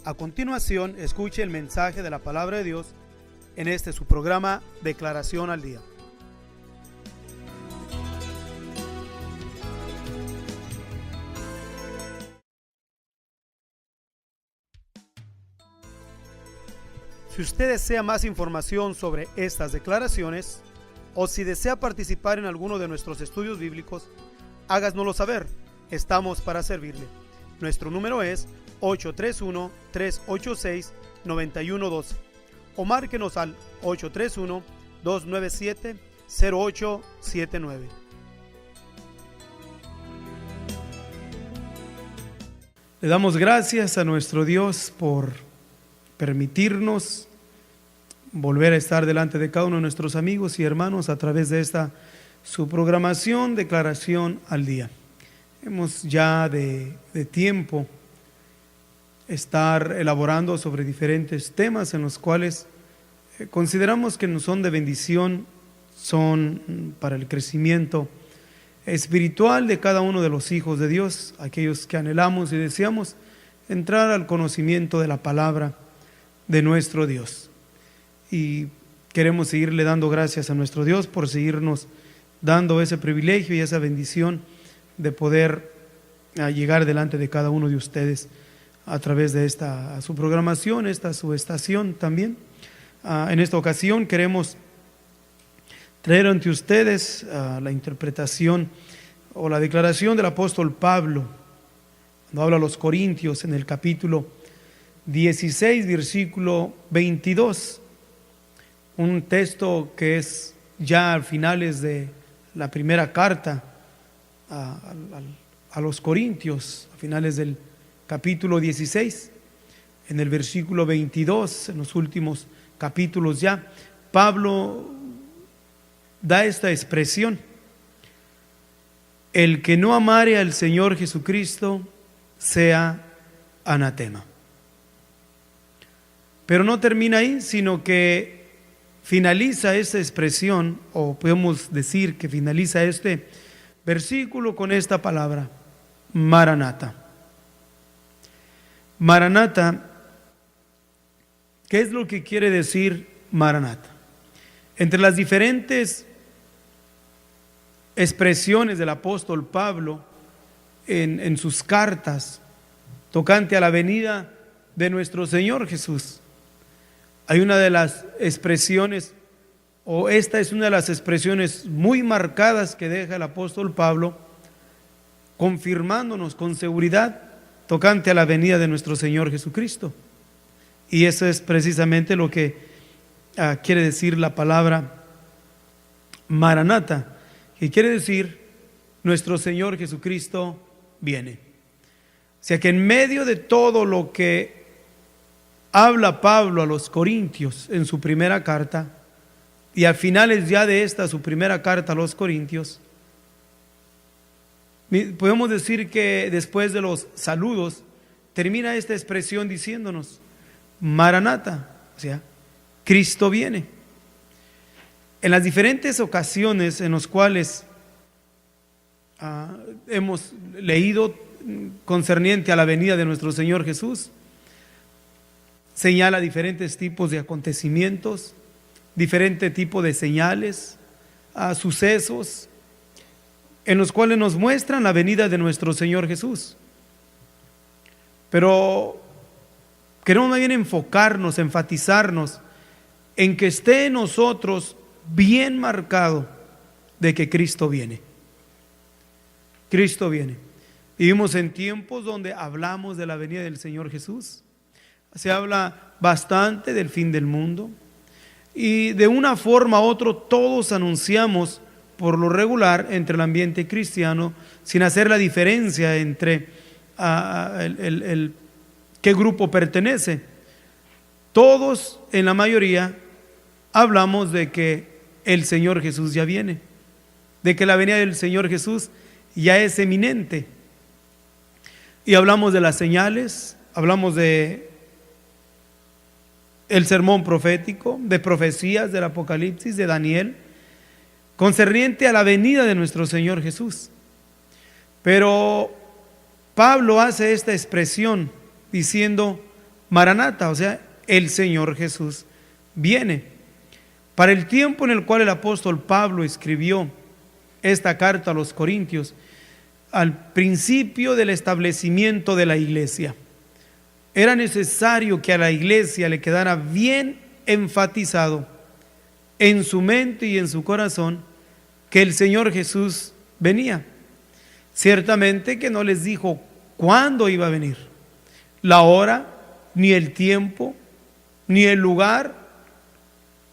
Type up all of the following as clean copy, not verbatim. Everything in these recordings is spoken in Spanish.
A continuación, escuche el mensaje de la palabra de Dios en su programa Declaración al Día. Si usted desea más información sobre estas declaraciones o si desea participar en alguno de nuestros estudios bíblicos, háganoslo saber. Estamos para servirle. Nuestro número es 831-386-9112 o márquenos al 831-297-0879. Le damos gracias a nuestro Dios por permitirnos volver a estar delante de cada uno de nuestros amigos y hermanos a través de esta su programación Declaración al Día. Hemos ya de tiempo estar elaborando sobre diferentes temas en los cuales consideramos que nos son de bendición, son para el crecimiento espiritual de cada uno de los hijos de Dios, aquellos que anhelamos y deseamos entrar al conocimiento de la palabra de nuestro Dios. Y queremos seguirle dando gracias a nuestro Dios por seguirnos dando ese privilegio y esa bendición de poder llegar delante de cada uno de ustedes a través de su programación, su estación también. En esta ocasión queremos traer ante ustedes la interpretación o la declaración del apóstol Pablo, cuando habla a los Corintios en el capítulo 16, versículo 22, un texto que es ya a finales de la primera carta a los Corintios, a finales del capítulo 16, en el versículo 22, en los últimos capítulos ya, Pablo da esta expresión: el que no amare al Señor Jesucristo sea anatema. Pero no termina ahí, sino que finaliza esta expresión, o podemos decir que finaliza este versículo con esta palabra: Maranata. Maranata, ¿qué es lo que quiere decir Maranata? Entre las diferentes expresiones del apóstol Pablo en sus cartas tocante a la venida de nuestro Señor Jesús, hay una de las expresiones, o esta es una de las expresiones muy marcadas que deja el apóstol Pablo, confirmándonos con seguridad tocante a la venida de nuestro Señor Jesucristo. Y eso es precisamente lo que quiere decir la palabra Maranata, que quiere decir nuestro Señor Jesucristo viene. O sea que en medio de todo lo que habla Pablo a los Corintios en su primera carta, y a finales ya de su primera carta a los Corintios, podemos decir que después de los saludos termina esta expresión diciéndonos Maranata, o sea, Cristo viene. En las diferentes ocasiones en las cuales hemos leído concerniente a la venida de nuestro Señor Jesús, señala diferentes tipos de acontecimientos, diferente tipo de señales, sucesos en los cuales nos muestran la venida de nuestro Señor Jesús. Pero queremos más bien enfocarnos, enfatizarnos en que esté en nosotros bien marcado de que Cristo viene. Cristo viene. Vivimos en tiempos donde hablamos de la venida del Señor Jesús. Se habla bastante del fin del mundo y de una forma u otra todos anunciamos por lo regular entre el ambiente cristiano, sin hacer la diferencia entre qué grupo pertenece. Todos, en la mayoría, hablamos de que el Señor Jesús ya viene, de que la venida del Señor Jesús ya es eminente. Y hablamos de las señales, hablamos de el sermón profético, de profecías del Apocalipsis, de Daniel, concerniente a la venida de nuestro Señor Jesús. Pero Pablo hace esta expresión diciendo Maranata, o sea, el Señor Jesús viene. Para el tiempo en el cual el apóstol Pablo escribió esta carta a los Corintios, al principio del establecimiento de la iglesia, era necesario que a la iglesia le quedara bien enfatizado en su mente y en su corazón que el Señor Jesús venía. Ciertamente que no les dijo cuándo iba a venir, la hora, ni el tiempo, ni el lugar,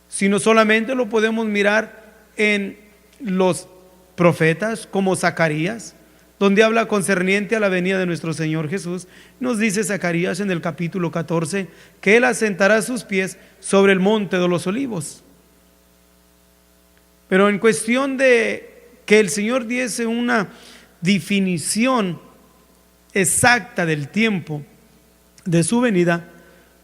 sino solamente lo podemos mirar en los profetas como Zacarías, donde habla concerniente a la venida de nuestro Señor Jesús. Nos dice Zacarías en el capítulo 14 que Él asentará sus pies sobre el monte de los olivos. Pero en cuestión de que el Señor diese una definición exacta del tiempo de su venida,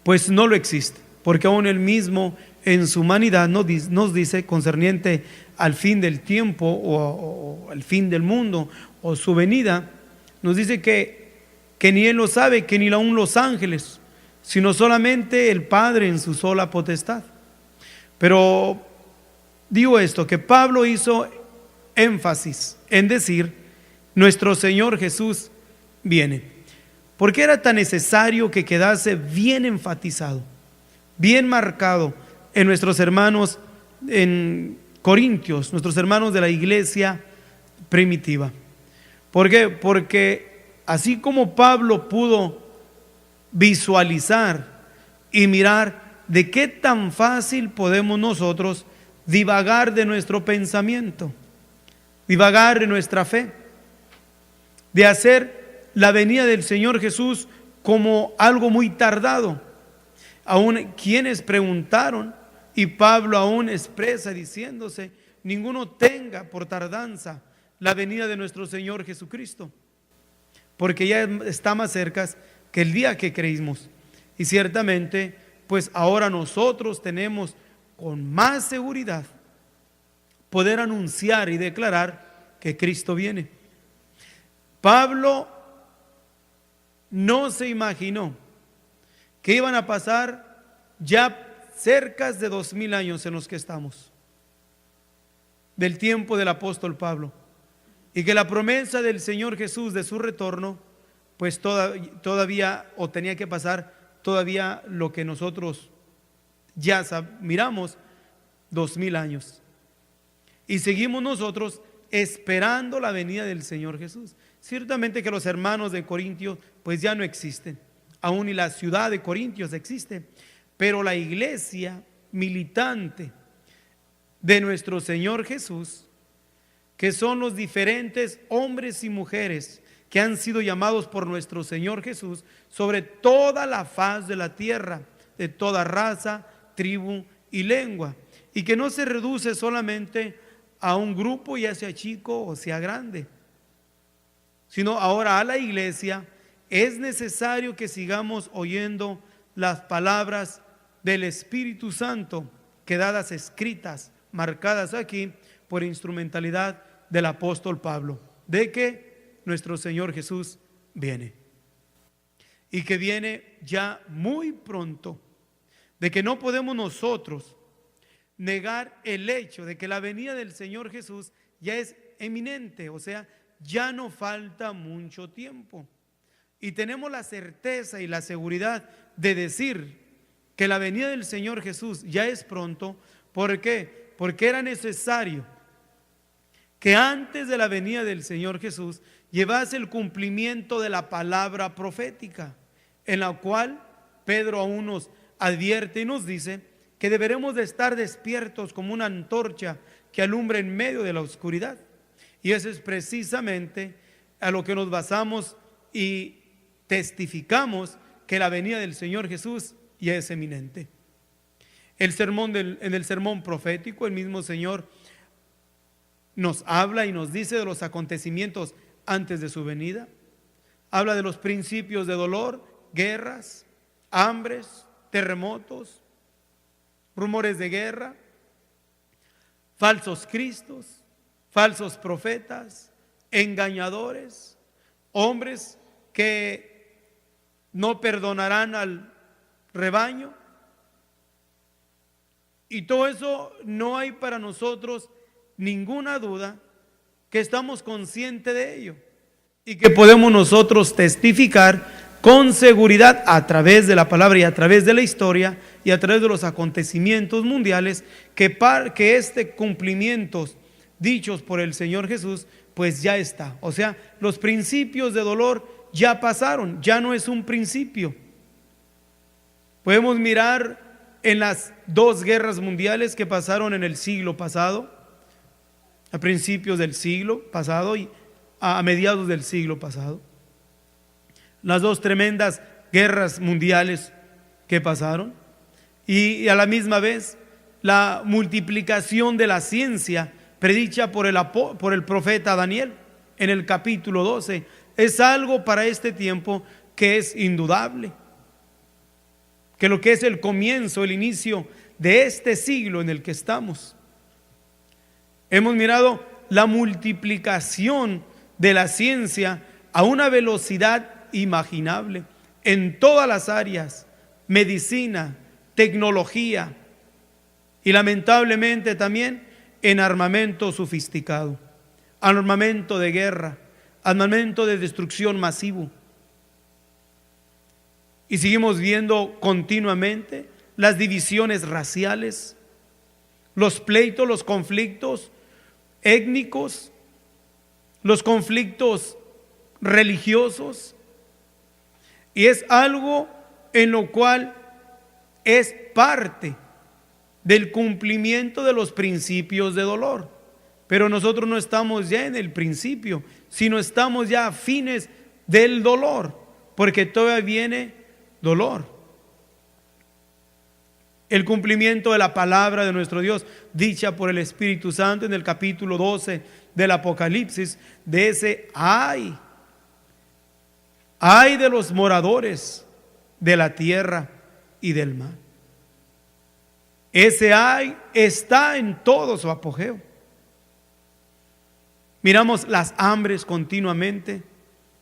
pues no lo existe, porque aún Él mismo en su humanidad nos dice concerniente al fin del tiempo o al fin del mundo o su venida, nos dice que ni Él lo sabe, que ni aún los ángeles, sino solamente el Padre en su sola potestad. Pero digo esto, que Pablo hizo énfasis en decir, nuestro Señor Jesús viene. ¿Por qué era tan necesario que quedase bien enfatizado, bien marcado en nuestros hermanos en Corintios, nuestros hermanos de la iglesia primitiva? ¿Por qué? Porque así como Pablo pudo visualizar y mirar de qué tan fácil podemos nosotros divagar de nuestro pensamiento, divagar de nuestra fe, de hacer la venida del Señor Jesús como algo muy tardado. Aún quienes preguntaron, y Pablo aún expresa diciéndose, ninguno tenga por tardanza la venida de nuestro Señor Jesucristo, porque ya está más cerca que el día que creímos. Y ciertamente, pues ahora nosotros tenemos con más seguridad poder anunciar y declarar que Cristo viene. Pablo no se imaginó que iban a pasar ya cerca de 2000 años en los que estamos, del tiempo del apóstol Pablo, y que la promesa del Señor Jesús de su retorno, pues todavía, o tenía que pasar todavía lo que nosotros ya miramos, 2000 años. Y seguimos nosotros esperando la venida del Señor Jesús. Ciertamente que los hermanos de Corintios pues ya no existen, aún ni la ciudad de Corintios existe, pero la iglesia militante de nuestro Señor Jesús, que son los diferentes hombres y mujeres que han sido llamados por nuestro Señor Jesús sobre toda la faz de la tierra, de toda raza, tribu y lengua, y que no se reduce solamente a un grupo, ya sea chico o sea grande, sino ahora a la iglesia. Es necesario que sigamos oyendo las palabras del Espíritu Santo, quedadas escritas, marcadas aquí por instrumentalidad del apóstol Pablo, de que nuestro Señor Jesús viene, y que viene ya muy pronto, de que no podemos nosotros negar el hecho de que la venida del Señor Jesús ya es eminente, o sea, ya no falta mucho tiempo. Y tenemos la certeza y la seguridad de decir que la venida del Señor Jesús ya es pronto. ¿Por qué? Porque era necesario que antes de la venida del Señor Jesús llevase el cumplimiento de la palabra profética, en la cual Pedro aún nos advierte y nos dice que deberemos de estar despiertos como una antorcha que alumbra en medio de la oscuridad. Y eso es precisamente a lo que nos basamos y testificamos que la venida del Señor Jesús ya es eminente. En el sermón profético, el mismo Señor nos habla y nos dice de los acontecimientos antes de su venida. Habla de los principios de dolor, guerras, hambres, terremotos, rumores de guerra, falsos cristos, falsos profetas, engañadores, hombres que no perdonarán al rebaño. Y todo eso no hay para nosotros ninguna duda que estamos conscientes de ello y que podemos nosotros testificar con seguridad a través de la palabra y a través de la historia y a través de los acontecimientos mundiales que este cumplimientos dichos por el Señor Jesús pues ya está. O sea, los principios de dolor ya pasaron, ya no es un principio. Podemos mirar en las dos guerras mundiales que pasaron en el siglo pasado, a principios del siglo pasado y a mediados del siglo pasado. Las dos tremendas guerras mundiales que pasaron y a la misma vez la multiplicación de la ciencia predicha por el profeta Daniel en el capítulo 12 es algo para este tiempo que es indudable, que lo que es el comienzo, el inicio de este siglo en el que estamos. Hemos mirado la multiplicación de la ciencia a una velocidad imaginable en todas las áreas, medicina, tecnología y lamentablemente también en armamento sofisticado, armamento de guerra, armamento de destrucción masivo. Y seguimos viendo continuamente las divisiones raciales, los pleitos, los conflictos étnicos, los conflictos religiosos. Y es algo en lo cual es parte del cumplimiento de los principios de dolor. Pero nosotros no estamos ya en el principio, sino estamos ya a fines del dolor, porque todavía viene dolor. El cumplimiento de la palabra de nuestro Dios, dicha por el Espíritu Santo en el capítulo 12 del Apocalipsis, de ese ay de los moradores de la tierra y del mar. Ese ay está en todo su apogeo. Miramos las hambres continuamente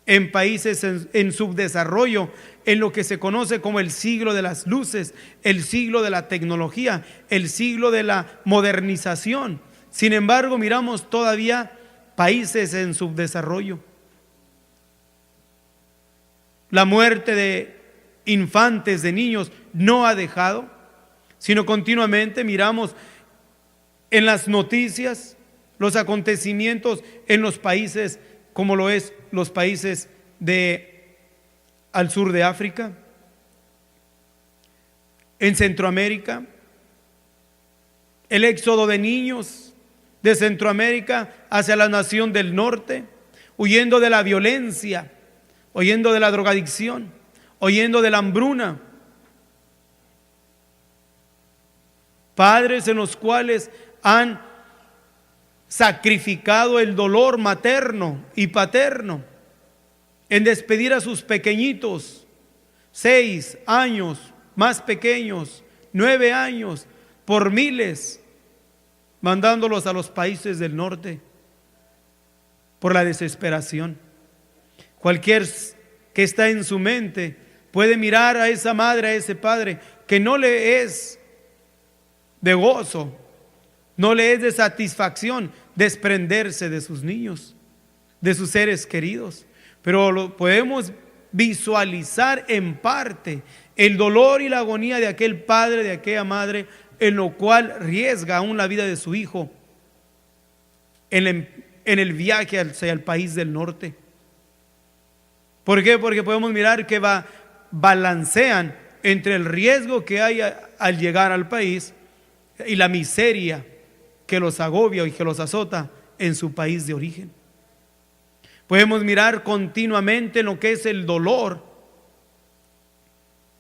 en países en subdesarrollo, en lo que se conoce como el siglo de las luces, el siglo de la tecnología, el siglo de la modernización. Sin embargo, miramos todavía países en subdesarrollo. La muerte de infantes, de niños, no ha dejado, sino continuamente miramos en las noticias los acontecimientos en los países como lo es los países al sur de África, en Centroamérica, el éxodo de niños de Centroamérica hacia la nación del norte, huyendo de la violencia, huyendo de la drogadicción, huyendo de la hambruna. Padres en los cuales han sacrificado el dolor materno y paterno en despedir a sus pequeñitos, 6 años, más pequeños, 9 años, por miles, mandándolos a los países del norte por la desesperación. Cualquier que está en su mente puede mirar a esa madre, a ese padre, que no le es de gozo, no le es de satisfacción desprenderse de sus niños, de sus seres queridos. Pero lo podemos visualizar en parte el dolor y la agonía de aquel padre, de aquella madre, en lo cual riesga aún la vida de su hijo en el viaje hacia el país del norte. ¿Por qué? Porque podemos mirar que balancean entre el riesgo que hay al llegar al país y la miseria que los agobia y que los azota en su país de origen. Podemos mirar continuamente lo que es el dolor,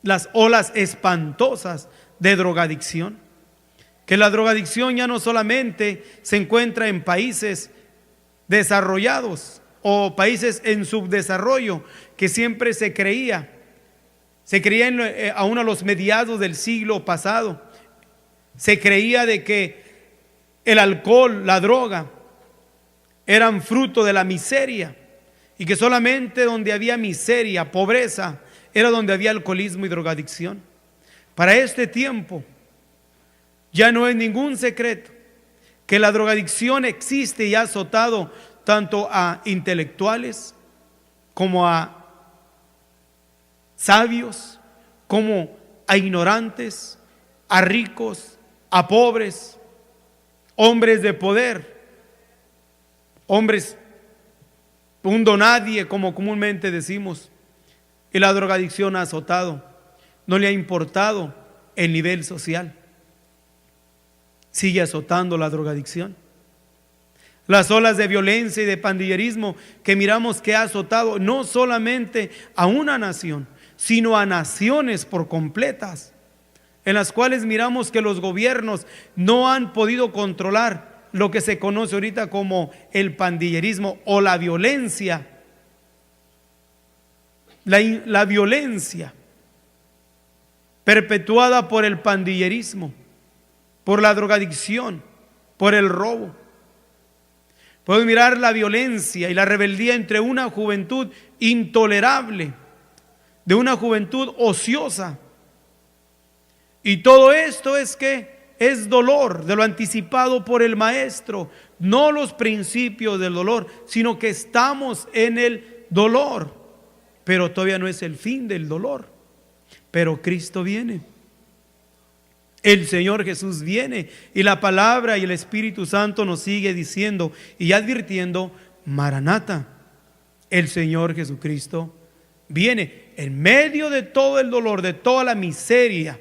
las olas espantosas de drogadicción, que la drogadicción ya no solamente se encuentra en países desarrollados o países en subdesarrollo, que siempre se creía aún a los mediados del siglo pasado, se creía de que el alcohol, la droga, eran fruto de la miseria y que solamente donde había miseria, pobreza, era donde había alcoholismo y drogadicción. Para este tiempo ya no es ningún secreto que la drogadicción existe y ha azotado tanto a intelectuales como a sabios, como a ignorantes, a ricos, a pobres, hombres de poder, hombres un donadie, como comúnmente decimos. Y la drogadicción ha azotado, no le ha importado el nivel social. Sigue azotando la drogadicción. Las olas de violencia y de pandillerismo que miramos que ha azotado no solamente a una nación, sino a naciones por completas, en las cuales miramos que los gobiernos no han podido controlar lo que se conoce ahorita como el pandillerismo o la violencia. La violencia perpetuada por el pandillerismo, por la drogadicción, por el robo. Podemos mirar la violencia y la rebeldía entre una juventud intolerable, de una juventud ociosa. Y todo esto es dolor de lo anticipado por el Maestro, no los principios del dolor, sino que estamos en el dolor, pero todavía no es el fin del dolor. Pero Cristo viene, el Señor Jesús viene, y la palabra y el Espíritu Santo nos sigue diciendo y advirtiendo: Maranata, el Señor Jesucristo viene. En medio de todo el dolor, de toda la miseria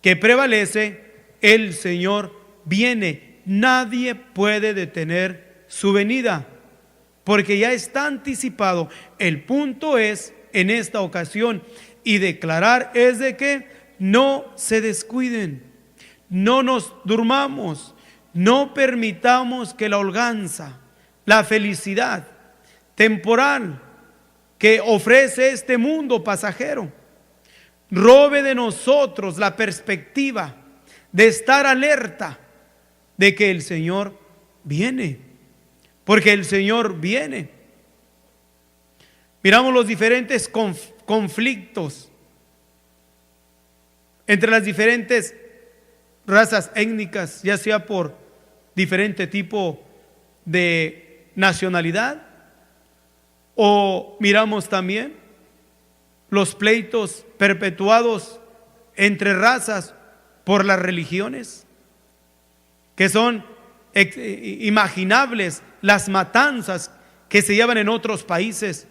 que prevalece, el Señor viene. Nadie puede detener su venida, porque ya está anticipado. El punto es, en esta ocasión, y declarar es de que no se descuiden, no nos durmamos, no permitamos que la holganza, la felicidad temporal que ofrece este mundo pasajero robe de nosotros la perspectiva de estar alerta de que el Señor viene, porque el Señor viene. Miramos los diferentes conflictos entre las diferentes razas étnicas, ya sea por diferente tipo de nacionalidad, o miramos también los pleitos perpetuados entre razas por las religiones, que son imaginables las matanzas que se llevan en otros países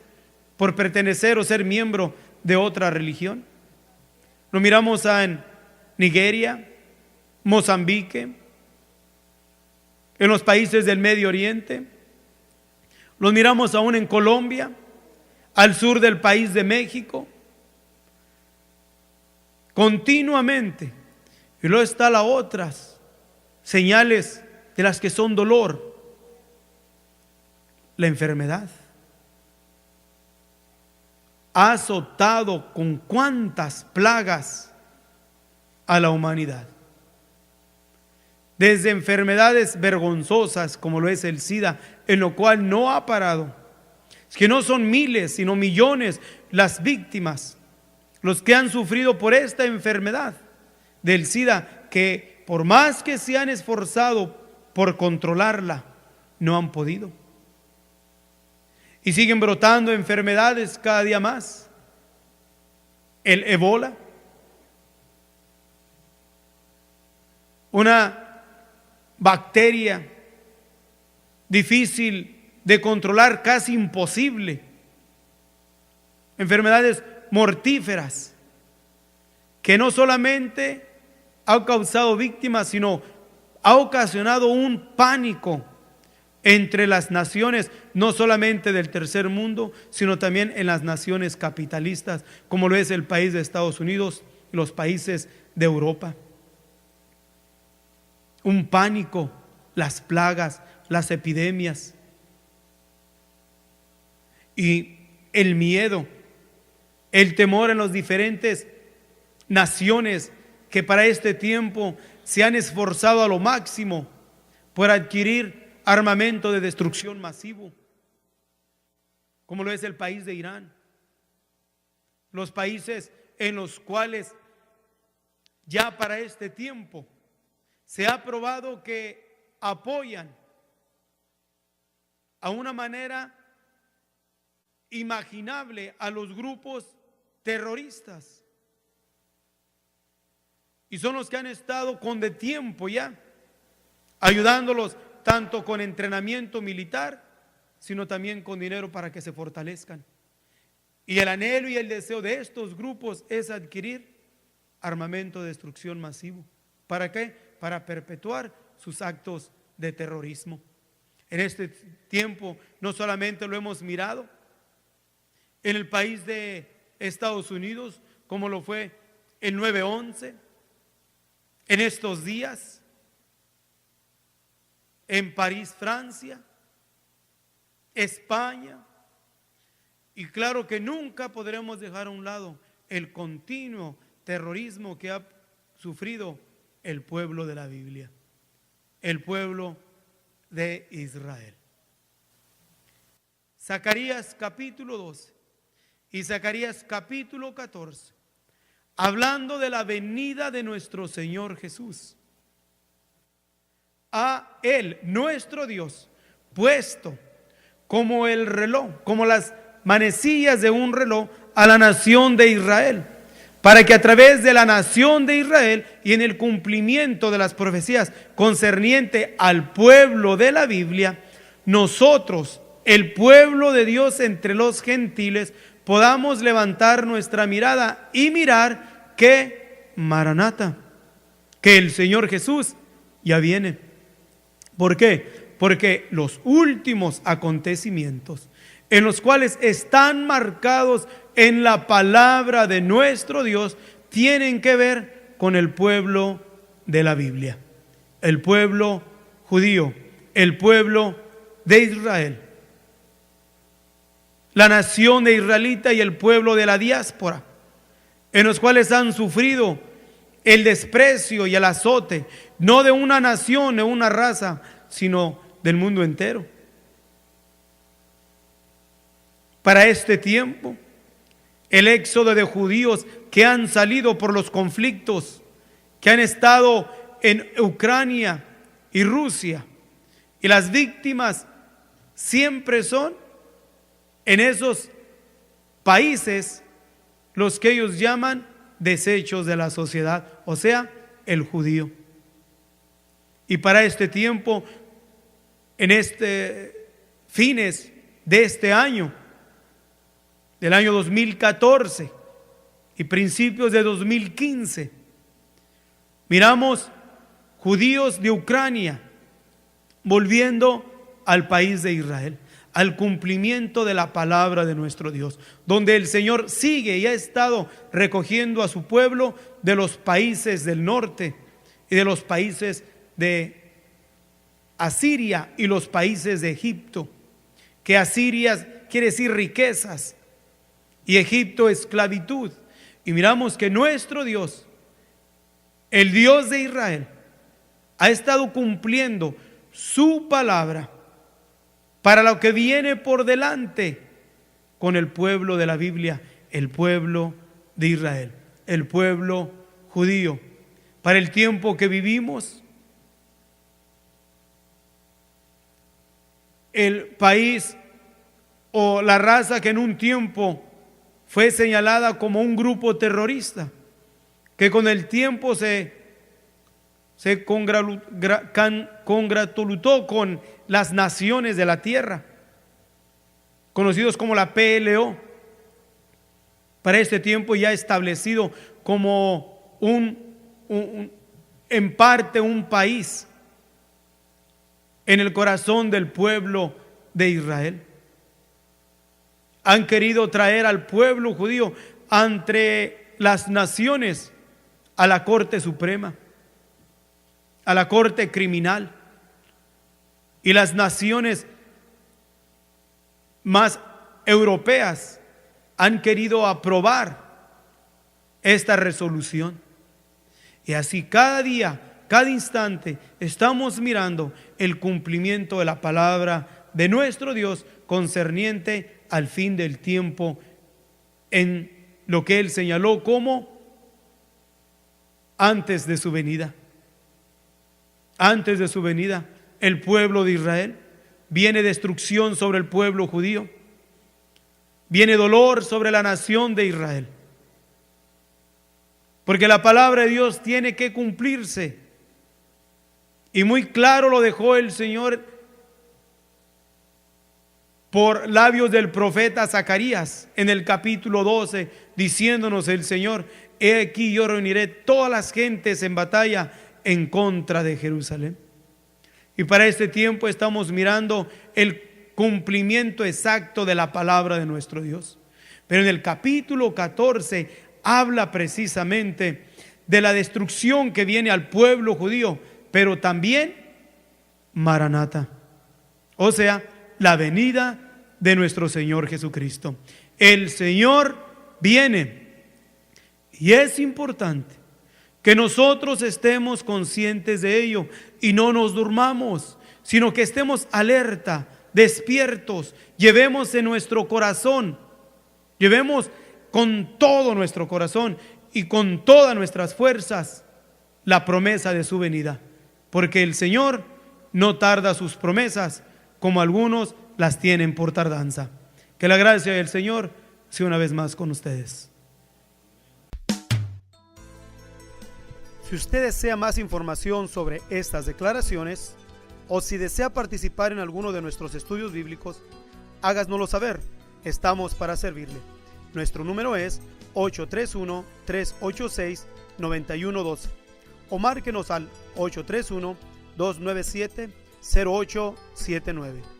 por pertenecer o ser miembro de otra religión. Lo miramos en Nigeria, Mozambique, en los países del Medio Oriente. Lo miramos aún en Colombia, al sur del país de México. Continuamente. Y luego están las otras señales de las que son dolor. La enfermedad ha azotado con cuántas plagas a la humanidad. Desde enfermedades vergonzosas como lo es el SIDA, en lo cual no ha parado. Es que no son miles, sino millones las víctimas, los que han sufrido por esta enfermedad del SIDA, que por más que se han esforzado por controlarla, no han podido. Y siguen brotando enfermedades cada día más. El ébola, una bacteria difícil de controlar, casi imposible. Enfermedades mortíferas que no solamente ha causado víctimas, sino ha ocasionado un pánico entre las naciones, no solamente del tercer mundo, sino también en las naciones capitalistas, como lo es el país de Estados Unidos y los países de Europa. Un pánico, las plagas, las epidemias y el miedo, el temor en las diferentes naciones que para este tiempo se han esforzado a lo máximo por adquirir armamento de destrucción masivo, como lo es el país de Irán, los países en los cuales ya para este tiempo se ha probado que apoyan a una manera imaginable a los grupos terroristas. Y son los que han estado con de tiempo ya, ayudándolos tanto con entrenamiento militar, sino también con dinero para que se fortalezcan. Y el anhelo y el deseo de estos grupos es adquirir armamento de destrucción masivo. ¿Para qué? Para perpetuar sus actos de terrorismo. En este tiempo no solamente lo hemos mirado en el país de Estados Unidos, como lo fue el 9/11, en estos días, en París, Francia, España, y claro que nunca podremos dejar a un lado el continuo terrorismo que ha sufrido el pueblo de la Biblia, el pueblo de Israel. Zacarías capítulo 12 y Zacarías capítulo 14, hablando de la venida de nuestro Señor Jesús. A Él, nuestro Dios, puesto como el reloj, como las manecillas de un reloj a la nación de Israel, para que a través de la nación de Israel y en el cumplimiento de las profecías concerniente al pueblo de la Biblia, nosotros, el pueblo de Dios entre los gentiles, podamos levantar nuestra mirada y mirar que Maranata, que el Señor Jesús ya viene. ¿Por qué? Porque los últimos acontecimientos en los cuales están marcados en la palabra de nuestro Dios tienen que ver con el pueblo de la Biblia, el pueblo judío, el pueblo de Israel, la nación de israelita y el pueblo de la diáspora, en los cuales han sufrido el desprecio y el azote, no de una nación, de una raza, sino del mundo entero. Para este tiempo, el éxodo de judíos que han salido por los conflictos, que han estado en Ucrania y Rusia, y las víctimas siempre son en esos países los que ellos llaman desechos de la sociedad, o sea, el judío. Y para este tiempo, en fines de este año, del año 2014 y principios de 2015, miramos judíos de Ucrania volviendo al país de Israel, al cumplimiento de la palabra de nuestro Dios, donde el Señor sigue y ha estado recogiendo a su pueblo de los países del norte y de los países de Asiria y los países de Egipto, que Asiria quiere decir riquezas y Egipto esclavitud. Y miramos que nuestro Dios, el Dios de Israel, ha estado cumpliendo su palabra para lo que viene por delante con el pueblo de la Biblia, el pueblo de Israel, el pueblo judío. Para el tiempo que vivimos, el país o la raza que en un tiempo fue señalada como un grupo terrorista, que con el tiempo se congratuló con las naciones de la tierra, conocidos como la PLO, para este tiempo ya establecido como en parte un país en el corazón del pueblo de Israel. Han querido traer al pueblo judío entre las naciones a la Corte Suprema, a la Corte Criminal, y las naciones más europeas han querido aprobar esta resolución. Y así cada día, cada instante, estamos mirando el cumplimiento de la palabra de nuestro Dios concerniente al fin del tiempo, en lo que Él señaló como antes de su venida. Antes de su venida, el pueblo de Israel, viene destrucción sobre el pueblo judío, viene dolor sobre la nación de Israel. Porque la palabra de Dios tiene que cumplirse. Y muy claro lo dejó el Señor por labios del profeta Zacarías en el capítulo 12, diciéndonos el Señor: he aquí yo reuniré todas las gentes en batalla en contra de Jerusalén. Y para este tiempo estamos mirando el cumplimiento exacto de la palabra de nuestro Dios. Pero en el capítulo 14 habla precisamente de la destrucción que viene al pueblo judío, pero también Maranata, o sea, la venida de nuestro Señor Jesucristo. El Señor viene, y es importante que nosotros estemos conscientes de ello y no nos durmamos, sino que estemos alerta, despiertos, llevemos en nuestro corazón, llevemos con todo nuestro corazón y con todas nuestras fuerzas la promesa de su venida, porque el Señor no tarda sus promesas como algunos las tienen por tardanza. Que la gracia del Señor sea una vez más con ustedes. Si usted desea más información sobre estas declaraciones o si desea participar en alguno de nuestros estudios bíblicos, háganoslo saber. Estamos para servirle. Nuestro número es 831-386-9112 o márquenos al 831-297-0879.